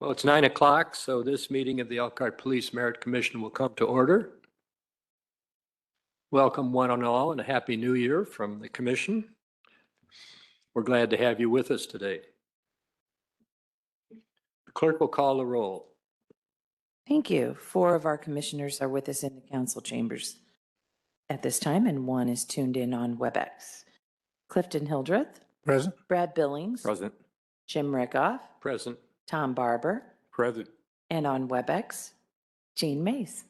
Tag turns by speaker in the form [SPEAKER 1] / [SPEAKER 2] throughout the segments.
[SPEAKER 1] Well, it's 9 o'clock, so this meeting of the Elkhart Police Merit Commission will come to order. Welcome one and all and a Happy New Year from the Commission. We're glad to have you with us today. The clerk will call the roll.
[SPEAKER 2] Thank you. 4 of our commissioners are with us in the council chambers at this time, and 1 is tuned in on WebEx. Clifton Hildreth.
[SPEAKER 3] Present.
[SPEAKER 2] Brad Billings.
[SPEAKER 3] Present.
[SPEAKER 2] Jim Rickoff.
[SPEAKER 1] Present.
[SPEAKER 2] Tom Barber.
[SPEAKER 3] Present.
[SPEAKER 2] And on WebEx, Jean Mays.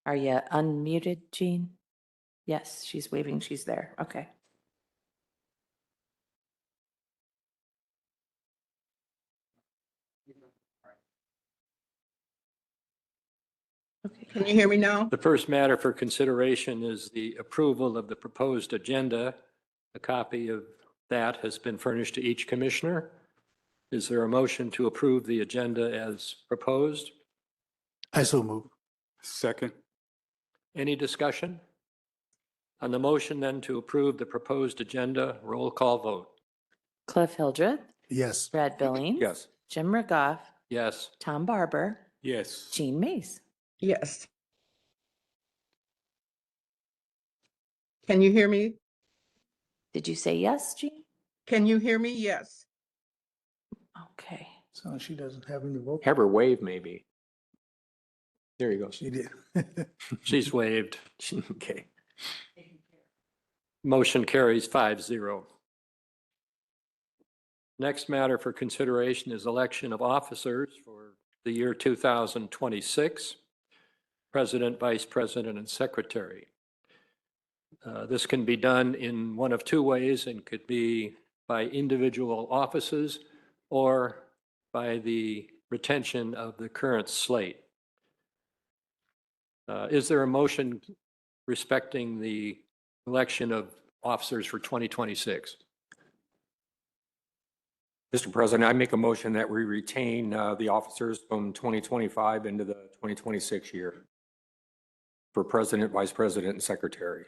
[SPEAKER 2] Are you unmuted, Jean? Yes, she's waving. She's there. Okay. Okay.
[SPEAKER 4] Can you hear me now?
[SPEAKER 1] The first matter for consideration is the approval of the proposed agenda. A copy of that has been furnished to each commissioner. Is there a motion to approve the agenda as proposed?
[SPEAKER 3] I so move. Second.
[SPEAKER 1] Any discussion? On the motion then to approve the proposed agenda, roll call vote.
[SPEAKER 2] Cliff Hildreth.
[SPEAKER 3] Yes.
[SPEAKER 2] Brad Billings.
[SPEAKER 3] Yes.
[SPEAKER 2] Jim Rickoff.
[SPEAKER 1] Yes.
[SPEAKER 2] Tom Barber.
[SPEAKER 3] Yes.
[SPEAKER 2] Jean Mays.
[SPEAKER 4] Yes. Can you hear me?
[SPEAKER 2] Did you say yes, Jean?
[SPEAKER 4] Can you hear me? Yes.
[SPEAKER 2] Okay.
[SPEAKER 3] So she doesn't have any vote.
[SPEAKER 1] Have her wave maybe. There you go.
[SPEAKER 3] She did.
[SPEAKER 1] She's waved. Okay. Motion carries 5-0. Next matter for consideration is election of officers for the year 2026, President, Vice President, and Secretary. This can be done in one of 2 ways and could be by individual offices or by the retention of the current slate. Is there a motion respecting the election of officers for 2026?
[SPEAKER 5] Mr. President, I make a motion that we retain the officers from 2025 into the 2026 year for President, Vice President, and Secretary.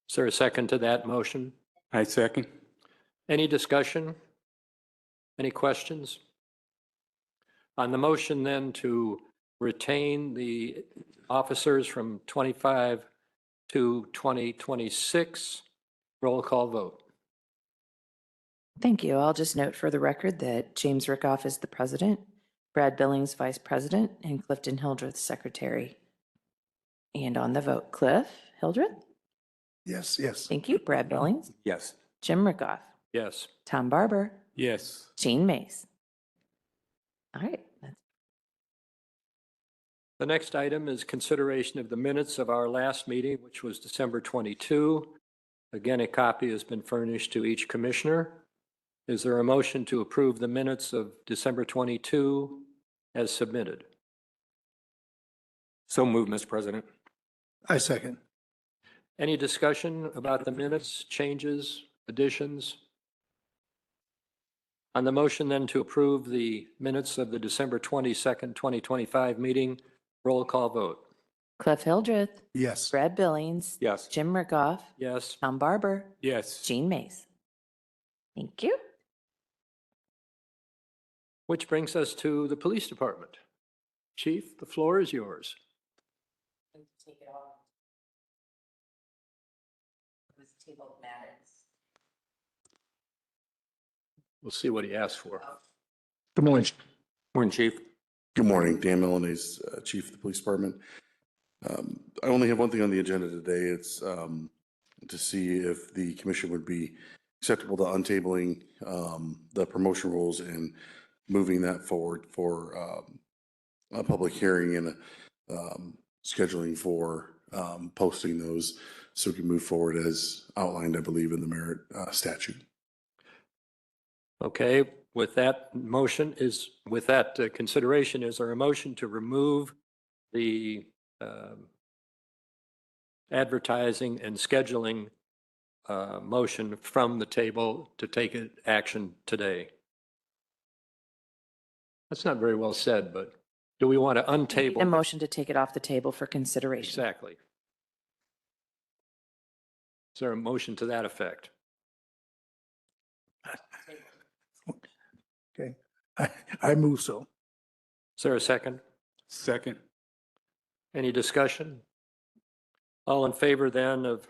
[SPEAKER 1] Is there a second to that motion?
[SPEAKER 3] I second.
[SPEAKER 1] Any discussion? Any questions? On the motion then to retain the officers from 25 to 2026, roll call vote.
[SPEAKER 2] Thank you. I'll just note for the record that James Rickoff is the president, Brad Billings vice president, and Clifton Hildreth secretary. And on the vote, Cliff Hildreth.
[SPEAKER 3] Yes, yes.
[SPEAKER 2] Thank you. Brad Billings,
[SPEAKER 5] Yes.
[SPEAKER 2] Jim Rickoff,
[SPEAKER 1] Yes.
[SPEAKER 2] Tom Barber,
[SPEAKER 3] Yes.
[SPEAKER 2] Jean Mays. All right.
[SPEAKER 1] The next item is consideration of the minutes of our last meeting, which was December 22. Again, a copy has been furnished to each commissioner. Is there a motion to approve the minutes of December 22 as submitted?
[SPEAKER 5] So moved, Mr. President.
[SPEAKER 3] I second.
[SPEAKER 1] Any discussion about the minutes, changes, additions? On the motion then to approve the minutes of the December 22nd, 2025 meeting, roll call vote.
[SPEAKER 2] Cliff Hildreth,
[SPEAKER 3] Yes.
[SPEAKER 2] Brad Billings,
[SPEAKER 5] Yes.
[SPEAKER 2] Jim Rickoff,
[SPEAKER 1] Yes.
[SPEAKER 2] Tom Barber,
[SPEAKER 3] Yes.
[SPEAKER 2] Jean Mays. Thank you.
[SPEAKER 1] Which brings us to the police department. Chief, the floor is yours.
[SPEAKER 2] Take it off. Table matters.
[SPEAKER 1] We'll see what he asks for.
[SPEAKER 6] Good morning.
[SPEAKER 5] Morning, Chief.
[SPEAKER 6] Good morning. Dan Milanese, Chief of the Police Department. I only have one thing on the agenda today. It's to see if the commission would be acceptable to untabling the promotion rules and moving that forward for a public hearing and scheduling for posting those so we can move forward as outlined, I believe, in the merit statute.
[SPEAKER 1] Okay, with that motion is, with that consideration, is there a motion to remove the advertising and scheduling motion from the table to take action today? That's not very well said, but do we want to untable?
[SPEAKER 2] A motion to take it off the table for consideration.
[SPEAKER 1] Exactly. Is there a motion to that effect?
[SPEAKER 3] I move so.
[SPEAKER 1] Is there a second?
[SPEAKER 3] Second.
[SPEAKER 1] Any discussion? All in favor then of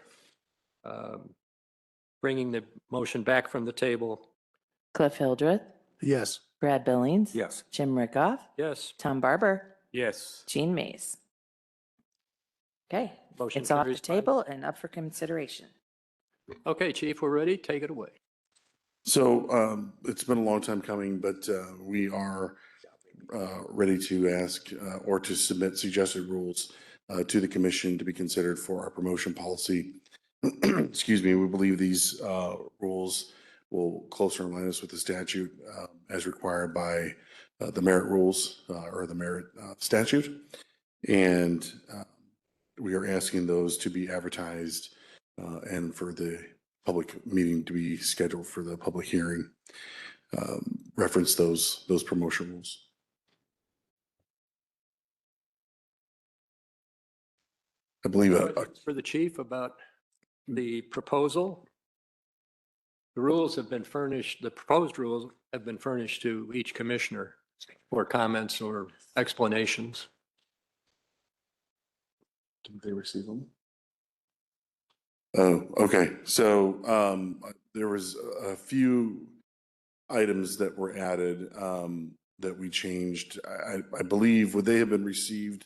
[SPEAKER 1] bringing the motion back from the table?
[SPEAKER 2] Cliff Hildreth,
[SPEAKER 3] Yes.
[SPEAKER 2] Brad Billings.
[SPEAKER 5] Yes.
[SPEAKER 2] Jim Rickoff,
[SPEAKER 1] Yes.
[SPEAKER 2] Tom Barber,
[SPEAKER 3] Yes.
[SPEAKER 2] Jean Mays. Okay,
[SPEAKER 1] Motion
[SPEAKER 2] it's off the
[SPEAKER 1] carries
[SPEAKER 2] table and up for consideration.
[SPEAKER 1] Okay, Chief, we're ready. Take it away.
[SPEAKER 6] So it's been a long time coming, but we are ready to ask or to submit suggested rules to the commission to be considered for our promotion policy. Excuse me, we believe these rules will closer align us with the statute as required by the merit rules or the merit statute. And we are asking those to be advertised and for the public meeting to be scheduled for the public hearing. Reference those promotion rules. I believe
[SPEAKER 1] Questions for the chief about the proposal? The rules have been furnished, the proposed rules have been furnished to each commissioner for comments or explanations.
[SPEAKER 6] Did they receive them? Oh, okay. So there was a few items that were added that we changed. I believe, would they have been received,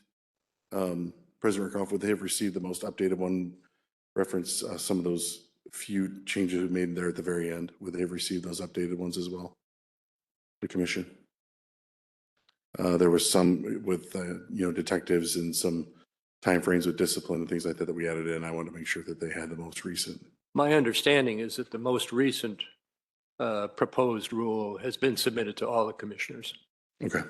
[SPEAKER 6] President Rickoff, would they have received the most updated one? Reference some of those few changes we made there at the very end. Would they have received those updated ones as well? The commission? There was some with, detectives and some timeframes with discipline and things like that that we added in. I wanted to make sure that they had the most recent.
[SPEAKER 1] My understanding is that the most recent proposed rule has been submitted to all the commissioners.
[SPEAKER 6] Okay.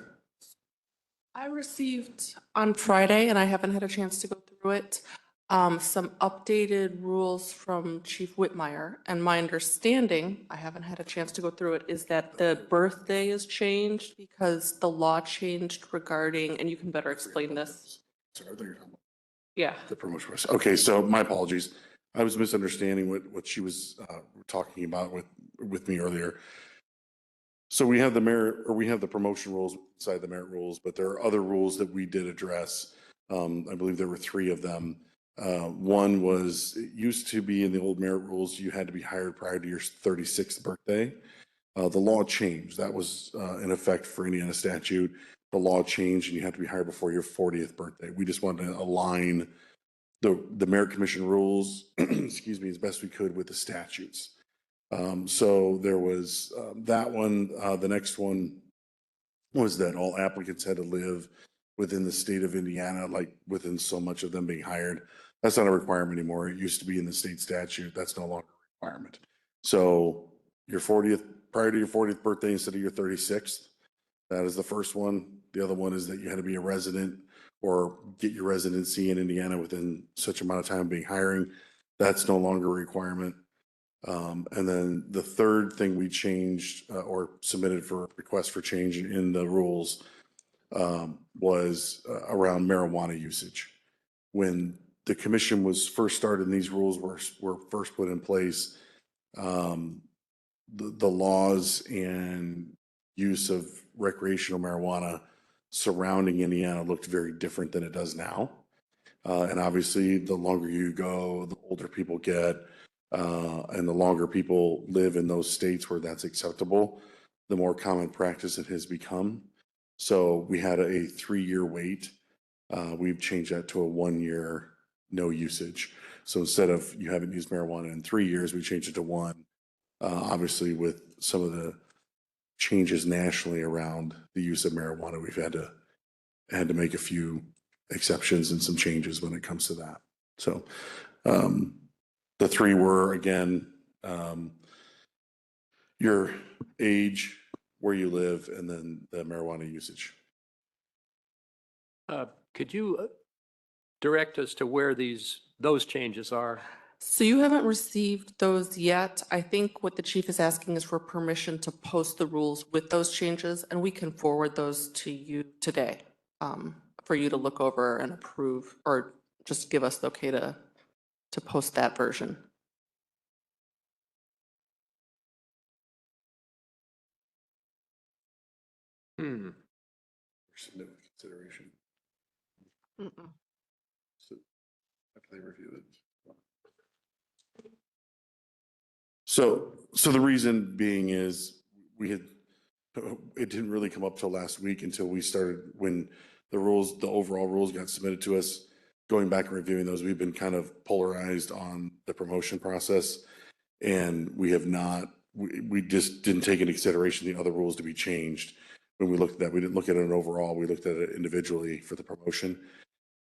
[SPEAKER 7] I received on Friday, and I haven't had a chance to go through it, some updated rules from Chief Whitmire. And my understanding, I haven't had a chance to go through it, is that the birthday is changed because the law changed regarding, and you can better explain this.
[SPEAKER 6] Sorry, I thought you were talking about
[SPEAKER 7] Yeah.
[SPEAKER 6] the promotion. Okay, so my apologies. I was misunderstanding what she was talking about with me earlier. So we have the merit, or we have the promotion rules inside the merit rules, but there are other rules that we did address. I believe there were 3 of them. One was, it used to be in the old merit rules, you had to be hired prior to your 36th birthday. The law changed. That was in effect for Indiana statute. The law changed and you have to be hired before your 40th birthday. We just wanted to align the merit commission rules, excuse me, as best we could with the statutes. So there was that one. The next one was that all applicants had to live within the state of Indiana, like within so much of them being hired. That's not a requirement anymore. It used to be in the state statute. That's no longer a requirement. So your 40th, prior to your 40th birthday instead of your 36th, that is the first one. The other one is that you had to be a resident or get your residency in Indiana within such amount of time of being hiring. That's no longer a requirement. And then the third thing we changed or submitted for request for change in the rules was around marijuana usage. When the commission was first started and these rules were first put in place, the laws and use of recreational marijuana surrounding Indiana looked very different than it does now. And obviously, the longer you go, the older people get, and the longer people live in those states where that's acceptable, the more common practice it has become. So we had a 3-year wait. We've changed that to a 1-year no usage. So instead of you haven't used marijuana in 3 years, we changed it to 1. Obviously, with some of the changes nationally around the use of marijuana, we've had to make a few exceptions and some changes when it comes to that. So the 3 were, again, your age, where you live, and then the marijuana usage.
[SPEAKER 1] Could you direct us to where those changes are?
[SPEAKER 7] So you haven't received those yet. I think what the chief is asking is for permission to post the rules with those changes, and we can forward those to you today for you to look over and approve, or just give us the okay to post that version.
[SPEAKER 1] Hmm.
[SPEAKER 6] Submit with consideration.
[SPEAKER 7] Mm-mm.
[SPEAKER 6] So after they review it. So the reason being is it didn't really come up till last week until we started, when the overall rules got submitted to us. Going back and reviewing those, we've been kind of polarized on the promotion process. And we have not, we just didn't take into consideration the other rules to be changed. When we looked at that, we didn't look at it overall, we looked at it individually for the promotion.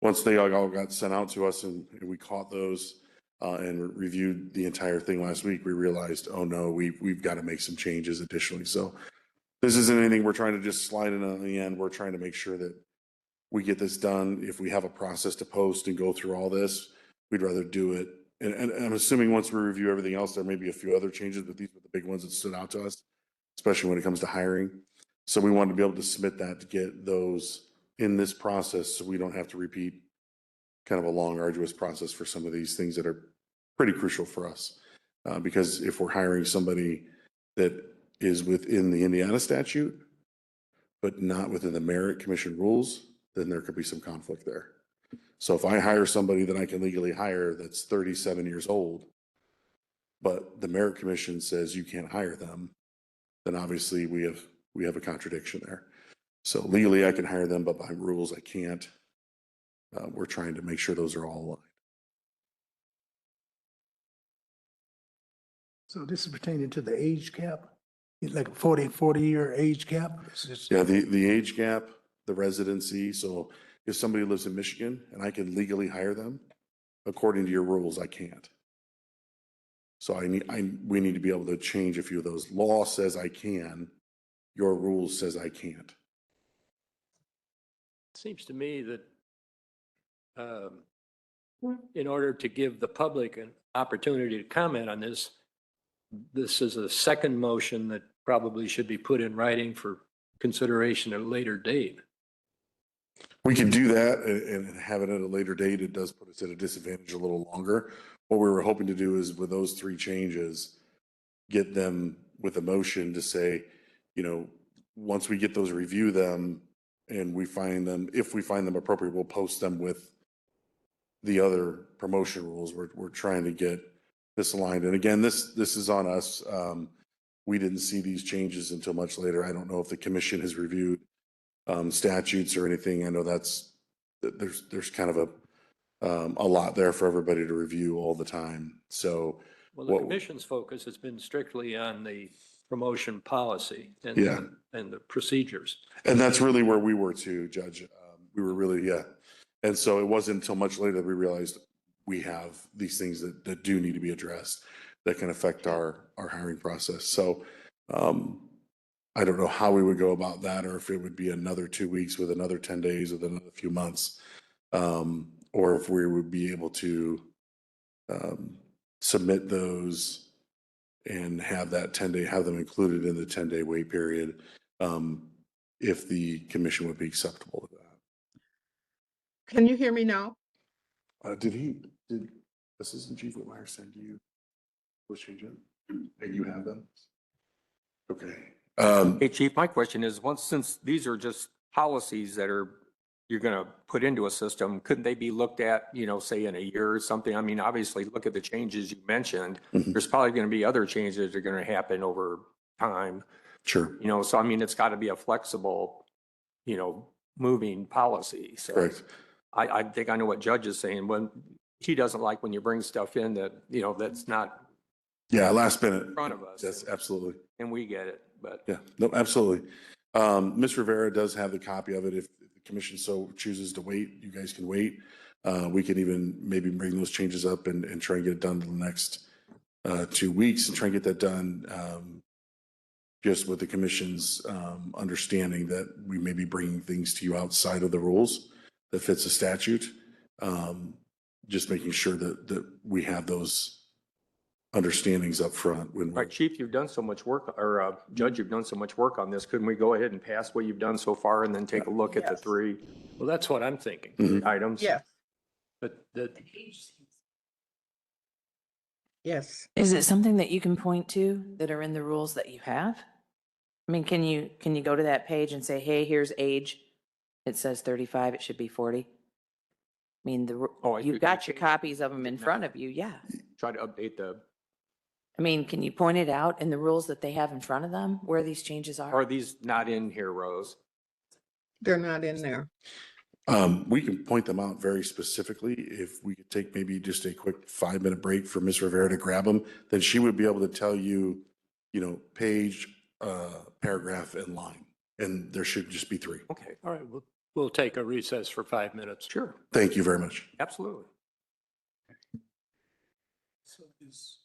[SPEAKER 6] Once they all got sent out to us and we caught those and reviewed the entire thing last week, we realized, oh no, we've got to make some changes additionally. So this isn't anything we're trying to just slide in on the end. We're trying to make sure that we get this done. If we have a process to post and go through all this, we'd rather do it. And I'm assuming once we review everything else, there may be a few other changes, but these were the big ones that stood out to us, especially when it comes to hiring. So we wanted to be able to submit that to get those in this process so we don't have to repeat kind of a long, arduous process for some of these things that are pretty crucial for us. Because if we're hiring somebody that is within the Indiana statute, but not within the merit commission rules, then there could be some conflict there. So if I hire somebody that I can legally hire that's 37 years old, but the merit commission says you can't hire them, then obviously we have a contradiction there. So legally I can hire them, but by rules I can't. We're trying to make sure those are all aligned.
[SPEAKER 3] So this is pertaining to the age cap, like a 40-year age cap? It's just-
[SPEAKER 6] Yeah, the age gap, the residency. So if somebody lives in Michigan and I can legally hire them, according to your rules, I can't. So we need to be able to change a few of those. Law says I can, your rules says I can't.
[SPEAKER 1] It seems to me that in order to give the public an opportunity to comment on this, this is a second motion that probably should be put in writing for consideration at a later date.
[SPEAKER 6] We can do that and have it at a later date. It does put us at a disadvantage a little longer. What we were hoping to do is with those three changes, get them with a motion to say, once we get those, review them and we find them, if we find them appropriate, we'll post them with the other promotion rules. We're trying to get this aligned. And again, this is on us. We didn't see these changes until much later. I don't know if the commission has reviewed statutes or anything. I know there's kind of a lot there for everybody to review all the time. So
[SPEAKER 1] Well, the commission's focus has been strictly on the promotion policy and the procedures.
[SPEAKER 6] and that's really where we were too, Judge. We were really, and so it wasn't until much later that we realized we have these things that do need to be addressed that can affect our hiring process. So I don't know how we would go about that, or if it would be another 2 weeks with another 10 days with another few months, or if we would be able to submit those and have that 10-day, have them included in the 10-day wait period, if the commission would be acceptable to that.
[SPEAKER 4] Can you hear me now?
[SPEAKER 6] Did Assistant Chief Whitmire send you those changes? And you have them? Okay.
[SPEAKER 5] Hey, Chief, my question is, since these are just policies that you're going to put into a system, couldn't they be looked at, say in a year or something? I mean, obviously, look at the changes you mentioned.
[SPEAKER 6] Mhm.
[SPEAKER 5] There's probably going to be other changes that are going to happen over time.
[SPEAKER 6] Sure.
[SPEAKER 5] So I mean, it's got to be a flexible, moving policy. So
[SPEAKER 6] Correct.
[SPEAKER 5] I think I know what Judge is saying. When he doesn't like when you bring stuff in that, that's not
[SPEAKER 6] Yeah, last minute.
[SPEAKER 5] in front of us.
[SPEAKER 6] Yes, absolutely.
[SPEAKER 5] And we get it, but.
[SPEAKER 6] Yeah, no, absolutely. Ms. Rivera does have the copy of it. If the commission so chooses to wait, you guys can wait. We can even maybe bring those changes up and try and get it done in the next 2 weeks and try and get that done just with the commission's understanding that we may be bringing things to you outside of the rules that fits the statute. Just making sure that we have those understandings up front when
[SPEAKER 5] All right, Chief, you've done so much work, or Judge, you've done so much work on this. Couldn't we go ahead and pass what you've done so far and then take a look at the
[SPEAKER 4] Yes.
[SPEAKER 5] three
[SPEAKER 1] Well, that's what I'm thinking.
[SPEAKER 6] Mhm.
[SPEAKER 5] items?
[SPEAKER 4] Yes,
[SPEAKER 1] But
[SPEAKER 4] yes.
[SPEAKER 2] Is it something that you can point to that are in the rules that you have? mean, can you go to that page and say, hey, here's age? It says 35, it should be 40. I mean,
[SPEAKER 5] Oh, I
[SPEAKER 2] you've
[SPEAKER 5] see.
[SPEAKER 2] got your copies of them in front of you, yeah.
[SPEAKER 5] Try to update
[SPEAKER 2] I mean, can you point it out in the rules that they have in front of them where these changes
[SPEAKER 5] are
[SPEAKER 2] are?
[SPEAKER 5] these not in here, Rose?
[SPEAKER 4] They're not in there.
[SPEAKER 6] We can point them out very specifically. If we could take maybe just a quick 5-minute break for Ms. Rivera to grab them, then she would be able to tell you, page, paragraph, and line. And there should just be 3.
[SPEAKER 5] Okay,
[SPEAKER 1] All right, we'll take a recess for 5 minutes.
[SPEAKER 5] sure,
[SPEAKER 6] Thank you very much.
[SPEAKER 5] absolutely.
[SPEAKER 2] Please.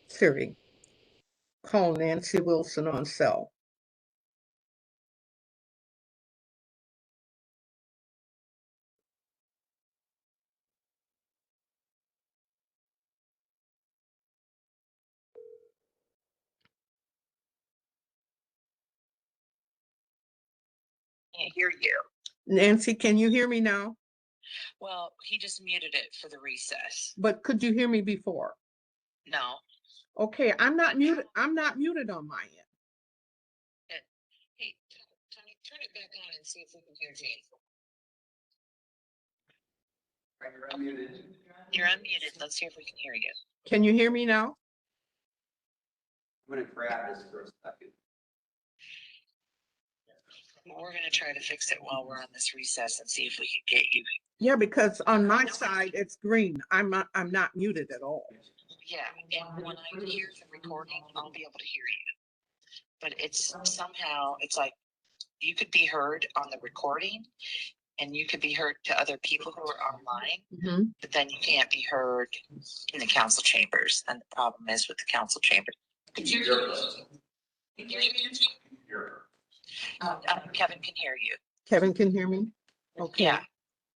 [SPEAKER 4] Siri, call Nancy Wilson on cell.
[SPEAKER 8] Can't hear you.
[SPEAKER 4] Nancy, can you hear me now?
[SPEAKER 8] Well, he just muted it for the recess.
[SPEAKER 4] But could you hear me before?
[SPEAKER 8] No.
[SPEAKER 4] Okay, I'm not muted. I'm not muted on my end.
[SPEAKER 8] Hey, Tony, turn it back on and see if we can hear Jane. You're unmuted. Let's see if we can hear you.
[SPEAKER 4] Can you hear me now?
[SPEAKER 8] We're gonna try to fix it while we're on this recess and see if we can get you.
[SPEAKER 4] Yeah, because on my side, it's green. I'm not muted at all.
[SPEAKER 8] Yeah, and when I hear the recording, I'll be able to hear you. But it's somehow, it's like you could be heard on the recording and you could be heard to other people who are online, but then you can't be heard in the council chambers. And the problem is with the council chambers. Could you hear me? Kevin can hear you.
[SPEAKER 4] Kevin can hear me? Okay.
[SPEAKER 8] Yeah.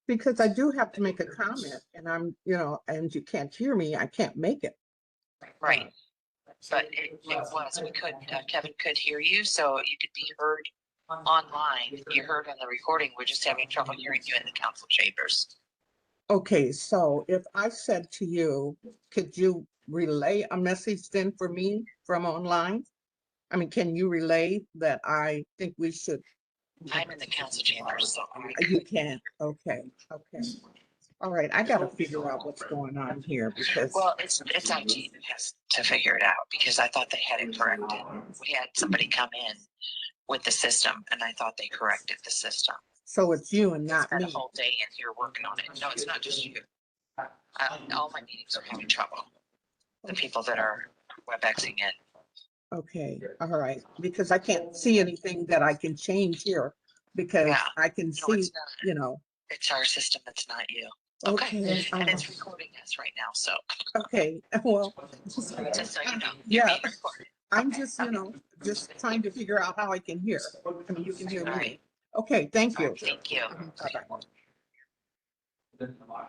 [SPEAKER 4] Because I do have to make a comment and and you can't hear me, I can't make it.
[SPEAKER 8] Right. But Kevin could hear you, so you could be heard online. You heard on the recording. We're just having trouble hearing you in the council chambers.
[SPEAKER 4] Okay, so if I said to you, could you relay a message then for me from online? I mean, can you relay that I think we should?
[SPEAKER 8] I'm in the council chambers, so
[SPEAKER 4] You can, okay. All right, I gotta figure out what's going on here because.
[SPEAKER 8] well, it's IT that has to figure it out because I thought they had it corrected. We had somebody come in with the system and I thought they corrected the system.
[SPEAKER 4] So it's you and not
[SPEAKER 8] Spent
[SPEAKER 4] me.
[SPEAKER 8] a whole day in here working on it. No, it's not just you. All my meetings are having trouble. The people that are WebExing in.
[SPEAKER 4] Okay, all right, because I can't see anything that I can change here because
[SPEAKER 8] Yeah.
[SPEAKER 4] I can
[SPEAKER 8] No,
[SPEAKER 4] see,
[SPEAKER 8] it's not. It's our system. It's not you.
[SPEAKER 4] Okay.
[SPEAKER 8] And it's recording us right now, so
[SPEAKER 4] Okay, well.
[SPEAKER 8] just so you know.
[SPEAKER 4] Yeah.
[SPEAKER 8] You're being recorded.
[SPEAKER 4] I'm
[SPEAKER 8] Okay,
[SPEAKER 4] just,
[SPEAKER 8] okay.
[SPEAKER 4] just trying to figure out how I can hear. I mean, you can hear
[SPEAKER 8] All
[SPEAKER 4] me.
[SPEAKER 8] right.
[SPEAKER 4] Okay, thank
[SPEAKER 8] All
[SPEAKER 4] you.
[SPEAKER 8] right, thank you.
[SPEAKER 4] Bye-bye.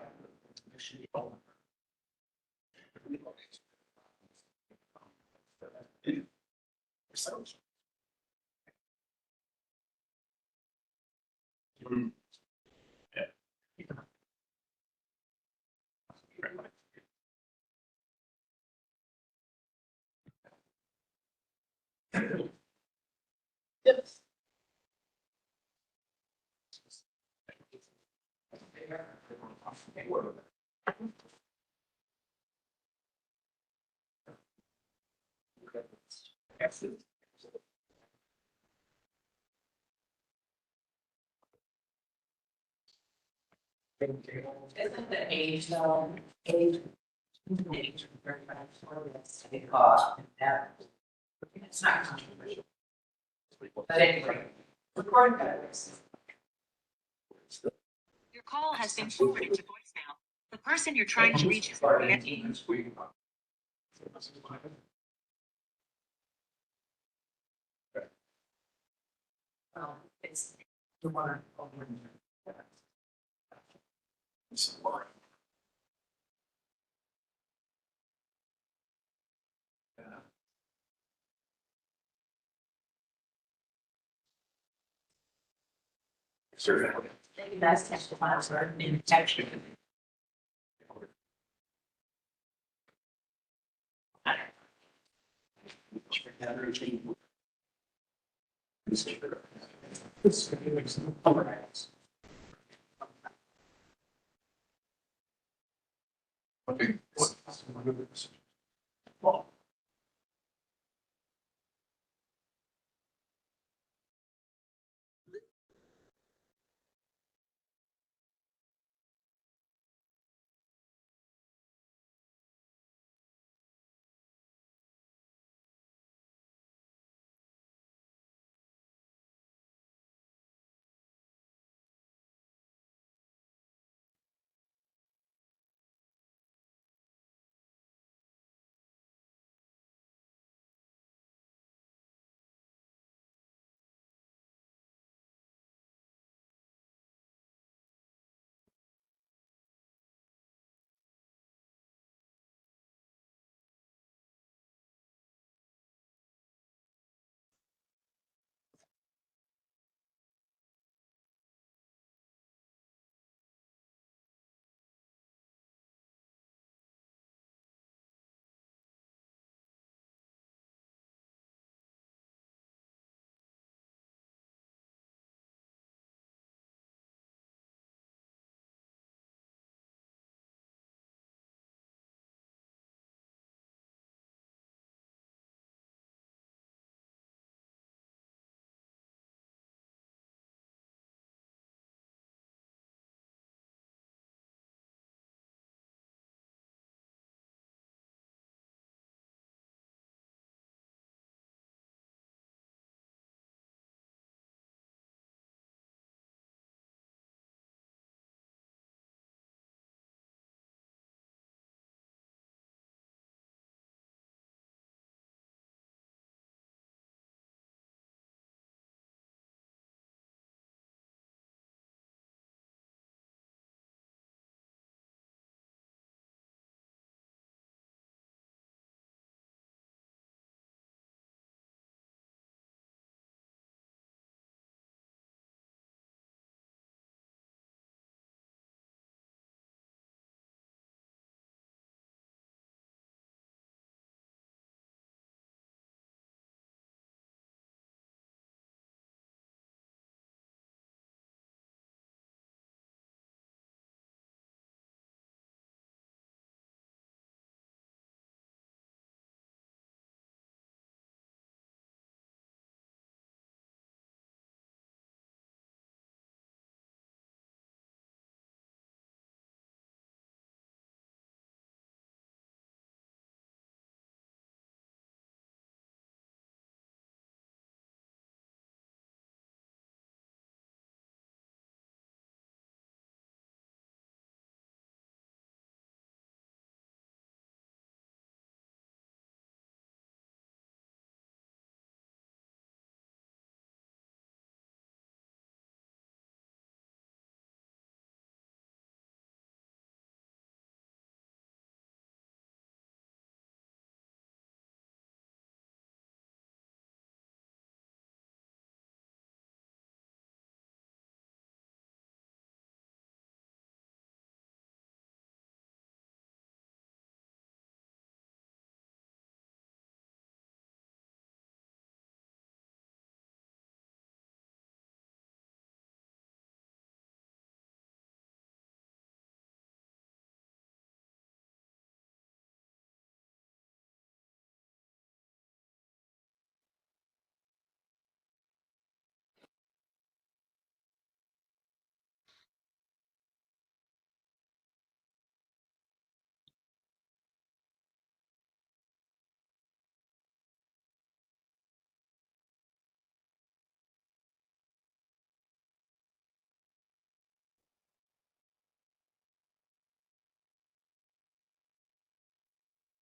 [SPEAKER 2] Isn't the age though, age? It's not controversial. But anyway, recording that.
[SPEAKER 8] Your call has been forwarded to voicemail. The person you're trying to reach is not answering.
[SPEAKER 2] It's the one.
[SPEAKER 6] Sure.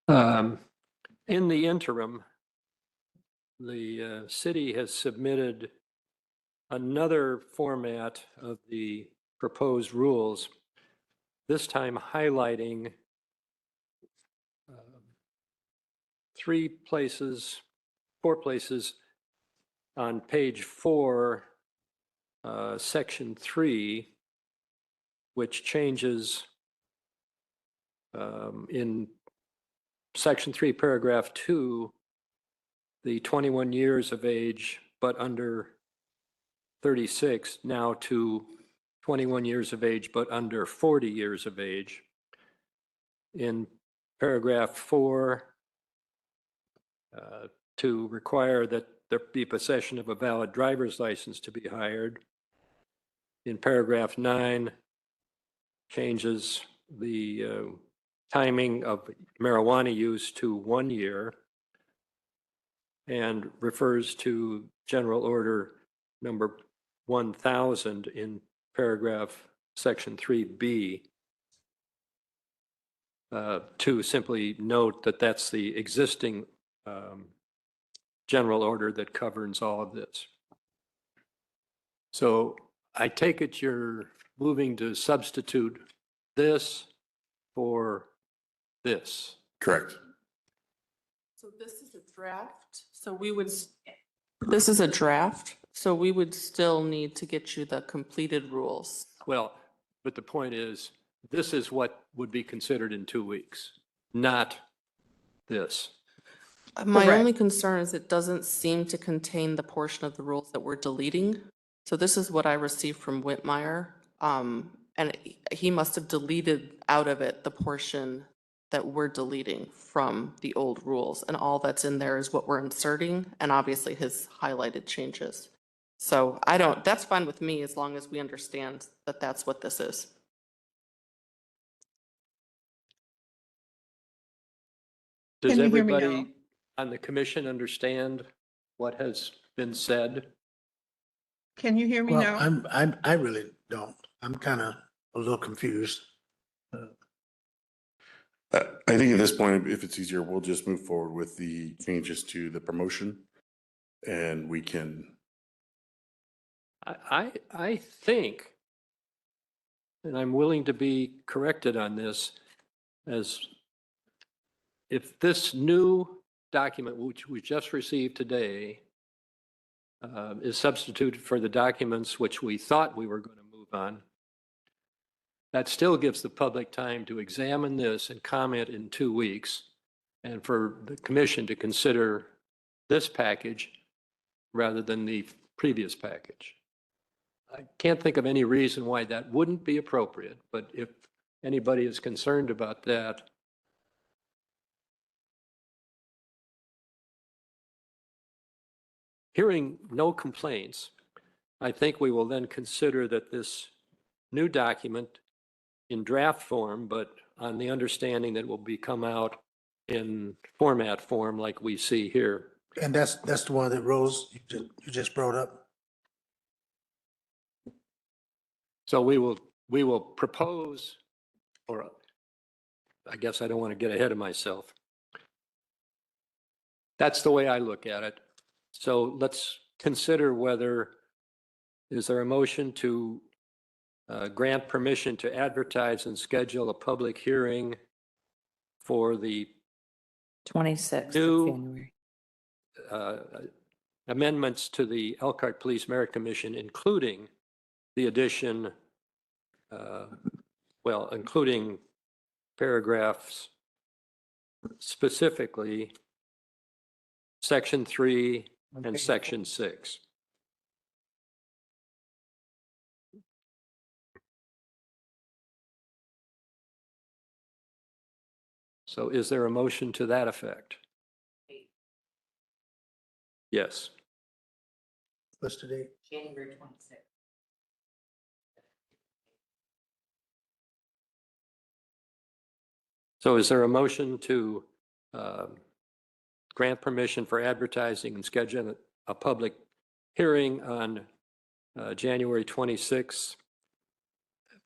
[SPEAKER 1] In the interim, the city has submitted another format of the proposed rules, this time highlighting four places on page 4, section 3, which changes in Section 3, Paragraph 2, the 21 years of age but under 36 now to 21 years of age but under 40 years of age. In Paragraph 4, to require that there be possession of a valid driver's license to be hired. In Paragraph 9, changes the timing of marijuana use to 1 year and refers to General Order number 1000 in paragraph Section 3B to simply note that that's the existing general order that governs all of this. So I take it you're moving to substitute this for this.
[SPEAKER 6] Correct.
[SPEAKER 7] So this is a draft, so this is a draft, so we would still need to get you the completed rules.
[SPEAKER 1] Well, but the point is, this is what would be considered in 2 weeks, not this.
[SPEAKER 7] My
[SPEAKER 4] Correct.
[SPEAKER 7] only concern is it doesn't seem to contain the portion of the rules that we're deleting. So this is what I received from Whitmire. And he must have deleted out of it the portion that we're deleting from the old rules. And all that's in there is what we're inserting and obviously his highlighted changes. So that's fine with me as long as we understand that that's what this is.
[SPEAKER 1] Does
[SPEAKER 4] Can you hear me now?
[SPEAKER 1] everybody on the commission understand what has been said?
[SPEAKER 4] Can you hear me
[SPEAKER 3] Well,
[SPEAKER 4] now?
[SPEAKER 3] I really don't. I'm kind of a little confused.
[SPEAKER 6] I think at this point, if it's easier, we'll just move forward with the changes to the promotion and we can,
[SPEAKER 1] I think, and I'm willing to be corrected on this, as if this new document, which we just received today, is substituted for the documents which we thought we were going to move on, that still gives the public time to examine this and comment in 2 weeks, and for the commission to consider this package rather than the previous package. I can't think of any reason why that wouldn't be appropriate, but if anybody is concerned about that, hearing no complaints, I think we will then consider that this new document in draft form, but on the understanding that it will come out in format form like we see here.
[SPEAKER 3] And that's the one that Rose, you just brought up.
[SPEAKER 1] So we will propose, or I guess I don't want to get ahead of myself. That's the way I look at it. So let's consider whether, is there a motion to grant permission to advertise and schedule a public hearing for the
[SPEAKER 2] 26th of
[SPEAKER 1] New-
[SPEAKER 2] January.
[SPEAKER 1] amendments to the Elkhart Police Merit Commission, including the addition, including paragraphs, specifically Section 3 and Section 6. So is there a motion to that effect? Yes.
[SPEAKER 3] What's the date?
[SPEAKER 2] January 26th.
[SPEAKER 1] So is there a motion to grant permission for advertising and schedule a public hearing on January 26th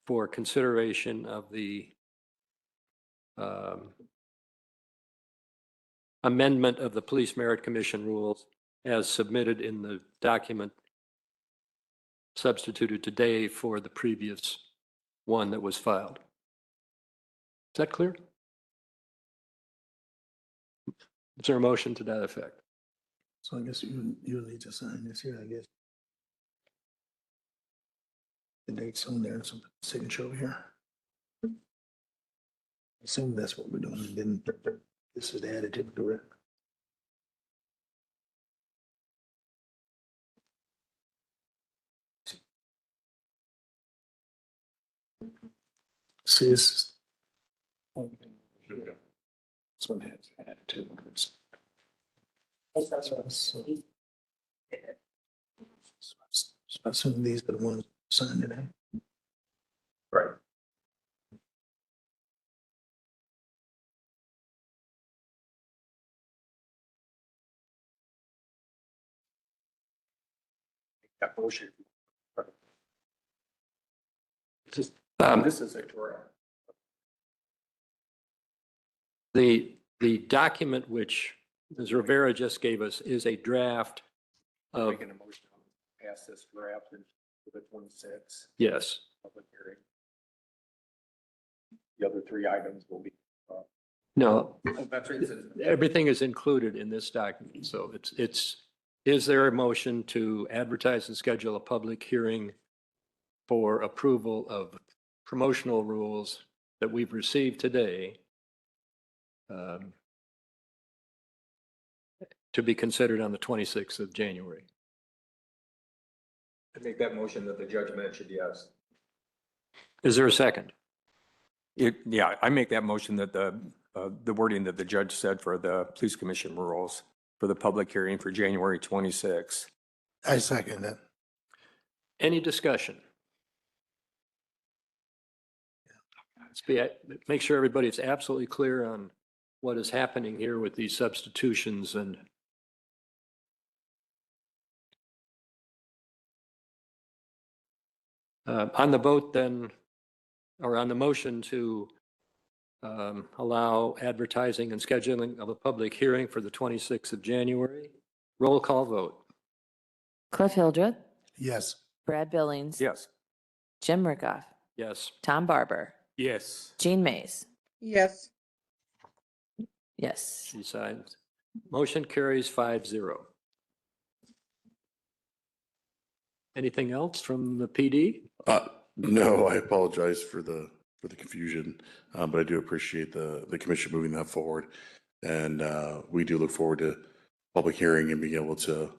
[SPEAKER 1] for consideration of the amendment of the Police Merit Commission rules as submitted in the document substituted today for the previous one that was filed? Is that clear? Is there a motion to that effect?
[SPEAKER 3] So I guess you need to sign this here, I guess. The date's on there, some signature over here. Assume that's what we're doing, and then this is added to the. See, this. This one has added to. So I assume these are the ones signed today.
[SPEAKER 5] Right. That motion. This is a draft.
[SPEAKER 1] The document which Ms. Rivera just gave us is a draft of,
[SPEAKER 5] Making a motion to pass this draft and for the 26th
[SPEAKER 1] yes.
[SPEAKER 5] public hearing. The other three items will be.
[SPEAKER 1] No,
[SPEAKER 5] That's right.
[SPEAKER 1] everything is included in this document. So is there a motion to advertise and schedule a public hearing for approval of promotional rules that we've received today to be considered on the 26th of January?
[SPEAKER 5] I make that motion that the judge mentioned, yes.
[SPEAKER 1] Is there a second?
[SPEAKER 5] Yeah, I make that motion that the wording that the judge said for the police commission rules for the public hearing for January 26th.
[SPEAKER 3] I second that.
[SPEAKER 1] Any discussion? Make sure everybody's absolutely clear on what is happening here with these substitutions and on the vote then, or on the motion to allow advertising and scheduling of a public hearing for the 26th of January, roll call vote.
[SPEAKER 2] Cliff Hildreth,
[SPEAKER 3] Yes.
[SPEAKER 2] Brad Billings.
[SPEAKER 5] Yes.
[SPEAKER 2] Jim Rickoff,
[SPEAKER 1] Yes.
[SPEAKER 2] Tom Barber,
[SPEAKER 5] Yes.
[SPEAKER 2] Jean Mays.
[SPEAKER 4] Yes,
[SPEAKER 2] Yes.
[SPEAKER 1] She signs. Motion carries 5-0. Anything else from the PD?
[SPEAKER 6] No, I apologize for the confusion, but I do appreciate the commission moving that forward. And we do look forward to public hearing and being able to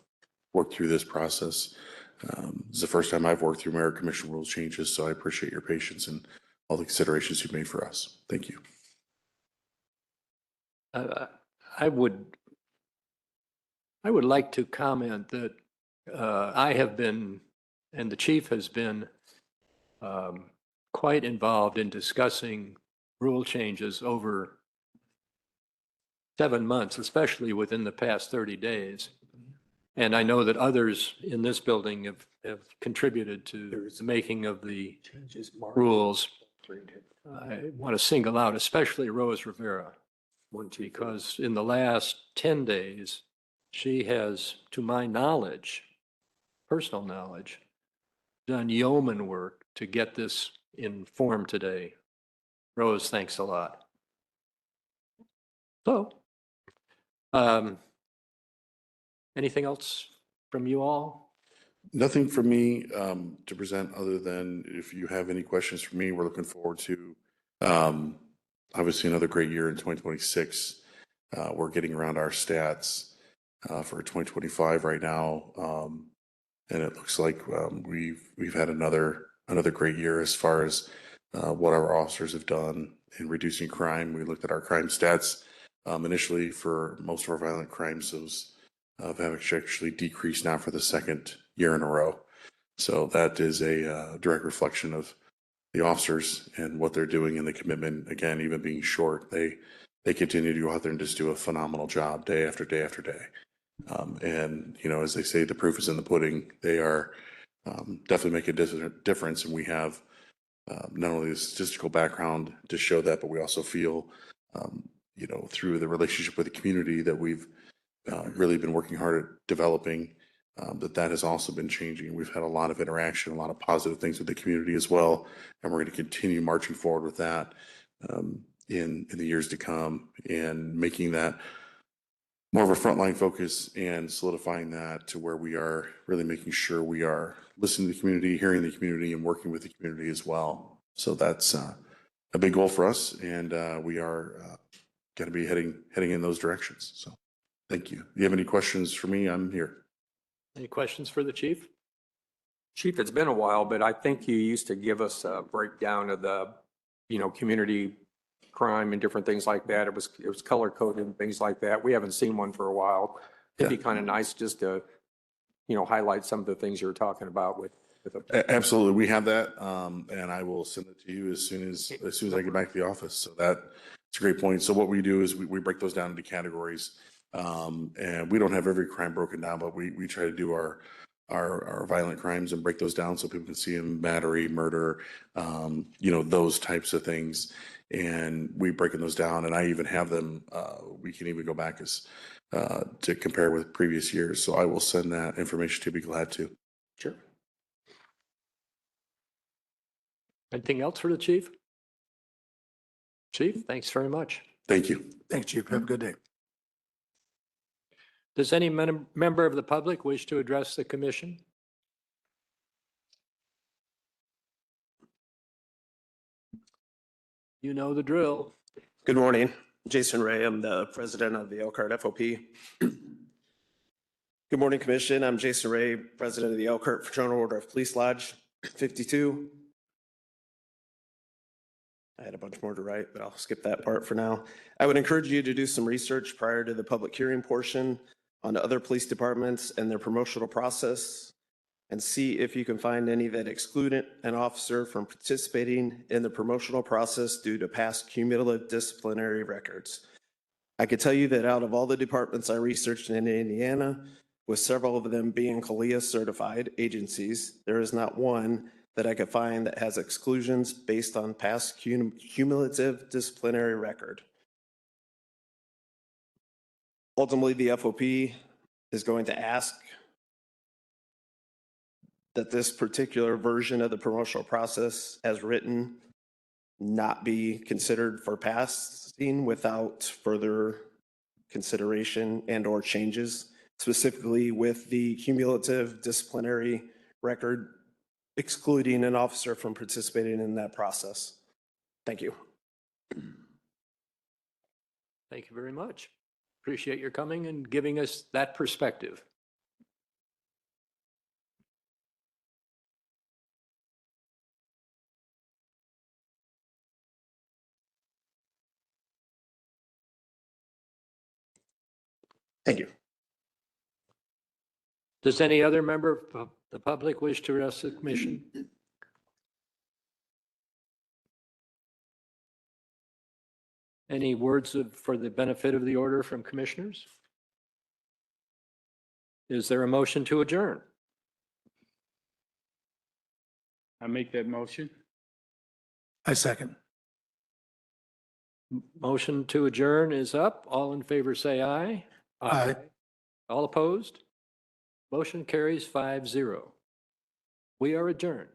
[SPEAKER 6] work through this process. It's the first time I've worked through merit commission rules changes, so I appreciate your patience and all the considerations you've made for us. Thank you.
[SPEAKER 1] I would like to comment that I have been, and the chief has been quite involved in discussing rule changes over 7 months, especially within the past 30 days. And I know that others in this building have contributed to the making of the rules. I want to single out especially Rose Rivera, because in the last 10 days, she has, to my knowledge, personal knowledge, done yeoman work to get this in form today. Rose, thanks a lot. So, anything else from you all?
[SPEAKER 6] Nothing for me to present other than if you have any questions for me, we're looking forward to obviously another great year in 2026. We're getting around our stats for 2025 right now, and it looks like we've had another great year as far as what our officers have done in reducing crime. We looked at our crime stats initially for most of our violent crimes. Those have actually decreased now for the second year in a row. So that is a direct reflection of the officers and what they're doing and the commitment. Again, even being short, they continue to go out there and just do a phenomenal job day after day after day. And you know, as they say, the proof is in the pudding. They are definitely making a difference, and we have not only the statistical background to show that, but we also feel, you know, through the relationship with the community that we've really been working hard at developing, that has also been changing. We've had a lot of interaction, a lot of positive things with the community as well, and we're going to continue marching forward with that in the years to come and making that more of a frontline focus and solidifying that to where we are really making sure we are listening to the community, hearing the community, and working with the community as well. So that's a big goal for us, and we are going to be heading in those directions. So thank you. If you have any questions for me, I'm here.
[SPEAKER 1] Any questions for the chief?
[SPEAKER 5] Chief, it's been a while, but I think you used to give us a breakdown of the, community crime and different things like that. It was color coded and things like that. We haven't seen one for a while. It'd be kind of nice just to, highlight some of the things you were talking about with.
[SPEAKER 6] Absolutely, we have that, and I will send it to you as soon as I get back to the office. So that's a great point. So what we do is we break those down into categories, and we don't have every crime broken down, but we try to do our violent crimes and break those down so people can see them: battery, murder, those types of things. And we breaking those down, and I even have them. We can even go back to compare with previous years. So I will send that information to you. Be glad to.
[SPEAKER 1] Sure. Anything else for the chief? Chief, thanks very much.
[SPEAKER 6] Thank you.
[SPEAKER 3] Thanks, Chief. Have a good day.
[SPEAKER 1] Does any member of the public wish to address the commission? You know the drill.
[SPEAKER 9] Good morning. Jason Ray. I'm the president of the Elkhart FOP. Good morning, Commission. I'm Jason Ray, president of the Elkhart Fraternal Order of Police Lodge 52. I had a bunch more to write, but I'll skip that part for now. I would encourage you to do some research prior to the public hearing portion on other police departments and their promotional process, and see if you can find any that exclude an officer from participating in the promotional process due to past cumulative disciplinary records. I could tell you that out of all the departments I researched in Indiana, with several of them being CALEA certified agencies, there is not one that I could find that has exclusions based on past cumulative disciplinary record. Ultimately, the FOP is going to ask that this particular version of the promotional process as written not be considered for passing without further consideration and or changes, specifically with the cumulative disciplinary record excluding an officer from participating in that process. Thank you.
[SPEAKER 1] Thank you very much. Appreciate your coming and giving us that perspective.
[SPEAKER 9] Thank you.
[SPEAKER 1] Does any other member of the public wish to address the commission? Any words for the benefit of the order from commissioners? Is there a motion to adjourn?
[SPEAKER 10] I make that motion.
[SPEAKER 3] I second.
[SPEAKER 1] Motion to adjourn is up. All in favor, say aye.
[SPEAKER 3] Aye.
[SPEAKER 1] All opposed? Motion carries 5-0. We are adjourned.